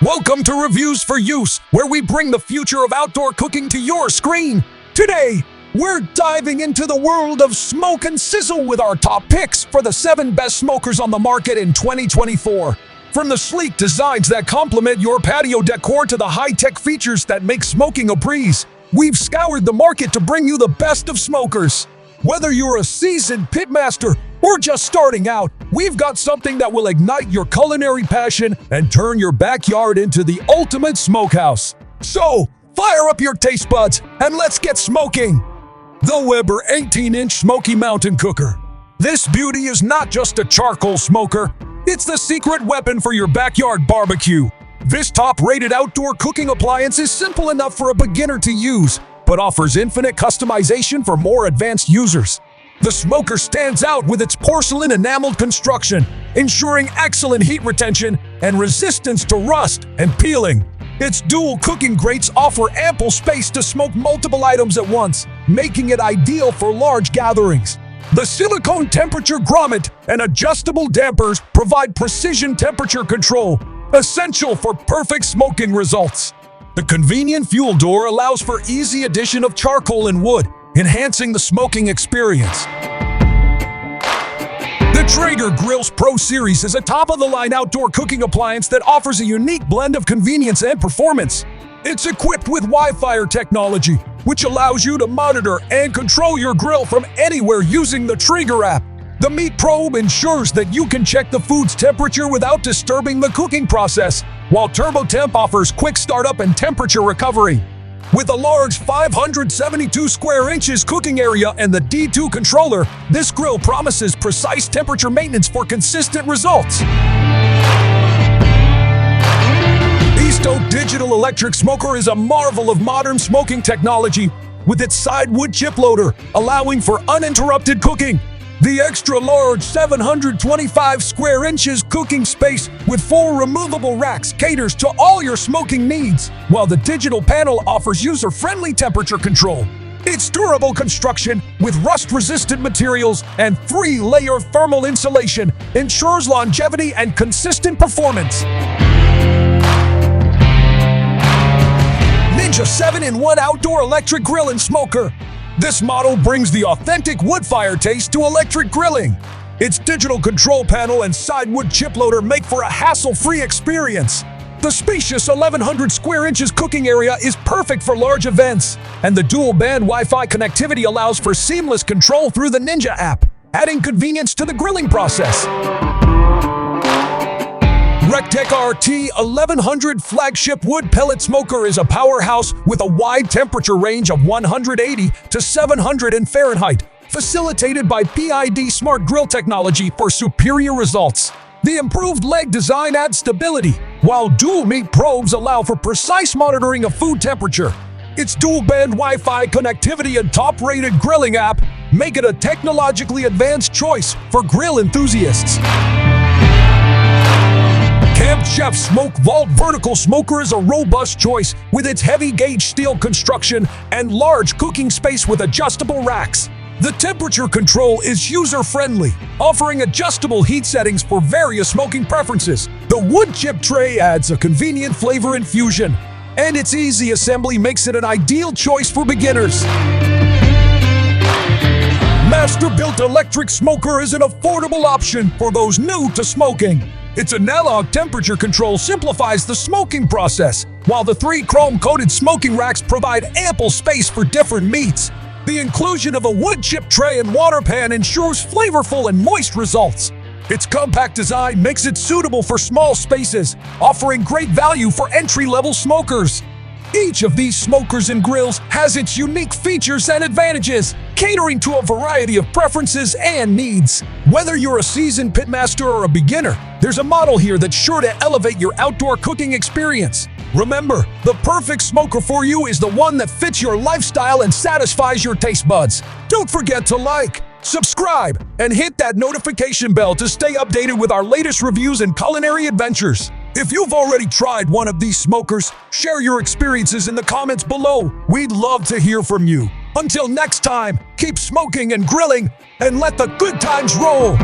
Welcome to Reviews for Use, where we bring the future of outdoor cooking to your screen. Today, we're diving into the world of smoke and sizzle with our top picks for the 7 best smokers on the market in 2024. From the sleek designs that complement your patio decor to the high-tech features that make smoking a breeze, we've scoured the market to bring you the best of smokers. Whether you're a seasoned pitmaster or just starting out, we've got something that will ignite your culinary passion and turn your backyard into the ultimate smokehouse. So, fire up your taste buds and let's get smoking! The Weber 18-inch Smoky Mountain Cooker. This beauty is not just a charcoal smoker, it's the secret weapon for your backyard barbecue. This top-rated outdoor cooking appliance is simple enough for a beginner to use, but offers infinite customization for more advanced users. The smoker stands out with its porcelain enameled construction, ensuring excellent heat retention and resistance to rust and peeling. Its dual cooking grates offer ample space to smoke multiple items at once, making it ideal for large gatherings. The silicone temperature grommet and adjustable dampers provide precision temperature control, essential for perfect smoking results. The convenient fuel door allows for easy addition of charcoal and wood, enhancing the smoking experience. The Traeger Pro series is a top-of-the-line outdoor cooking appliance that offers a unique blend of convenience and performance. It's equipped with Wi-Fi technology, which allows you to monitor and control your grill from anywhere using the Traeger app. The Meat Probe ensures that you can check the food's temperature without disturbing the cooking process, while TurboTemp offers quick startup and temperature recovery. With a large 572 square inches cooking area and the D2 controller, this grill promises precise temperature maintenance for consistent results. Easto Digital Electric Smoker is a marvel of modern smoking technology, with its side wood chip loader, allowing for uninterrupted cooking. The extra-large 725 square inches cooking space with 4 removable racks caters to all your smoking needs, while the digital panel offers user-friendly temperature control. Its durable construction with rust-resistant materials and 3-layer thermal insulation ensures longevity and consistent performance. Ninja 7-in-1 Outdoor Electric Grill and Smoker. This model brings the authentic wood-fire taste to electric grilling. Its digital control panel and side wood chip loader make for a hassle-free experience. The spacious 1,100 square inches cooking area is perfect for large events, and the dual-band Wi-Fi connectivity allows for seamless control through the Ninja app, adding convenience to the grilling process. Recteq RT 1100 Flagship Wood Pellet Smoker is a powerhouse with a wide temperature range of 180 to 700 in Fahrenheit, facilitated by PID Smart Grill technology for superior results. The improved leg design adds stability, while dual meat probes allow for precise monitoring of food temperature. Its dual-band Wi-Fi connectivity and top-rated grilling app make it a technologically advanced choice for grill enthusiasts. Camp Chef Smoke Vault Vertical Smoker is a robust choice with its heavy-gauge steel construction and large cooking space with adjustable racks. The temperature control is user-friendly, offering adjustable heat settings for various smoking preferences. The wood chip tray adds a convenient flavor infusion, and its easy assembly makes it an ideal choice for beginners. Masterbuilt Electric Smoker is an affordable option for those new to smoking. Its analog temperature control simplifies the smoking process, while the 3 chrome-coated smoking racks provide ample space for different meats. The inclusion of a wood chip tray and water pan ensures flavorful and moist results. Its compact design makes it suitable for small spaces, offering great value for entry-level smokers. Each of these smokers and grills has its unique features and advantages, catering to a variety of preferences and needs. Whether you're a seasoned pitmaster or a beginner, there's a model here that's sure to elevate your outdoor cooking experience. Remember, the perfect smoker for you is the one that fits your lifestyle and satisfies your taste buds. Don't forget to like, subscribe, and hit that notification bell to stay updated with our latest reviews and culinary adventures. If you've already tried one of these smokers, share your experiences in the comments below. We'd love to hear from you. Until next time, keep smoking and grilling, and let the good times roll!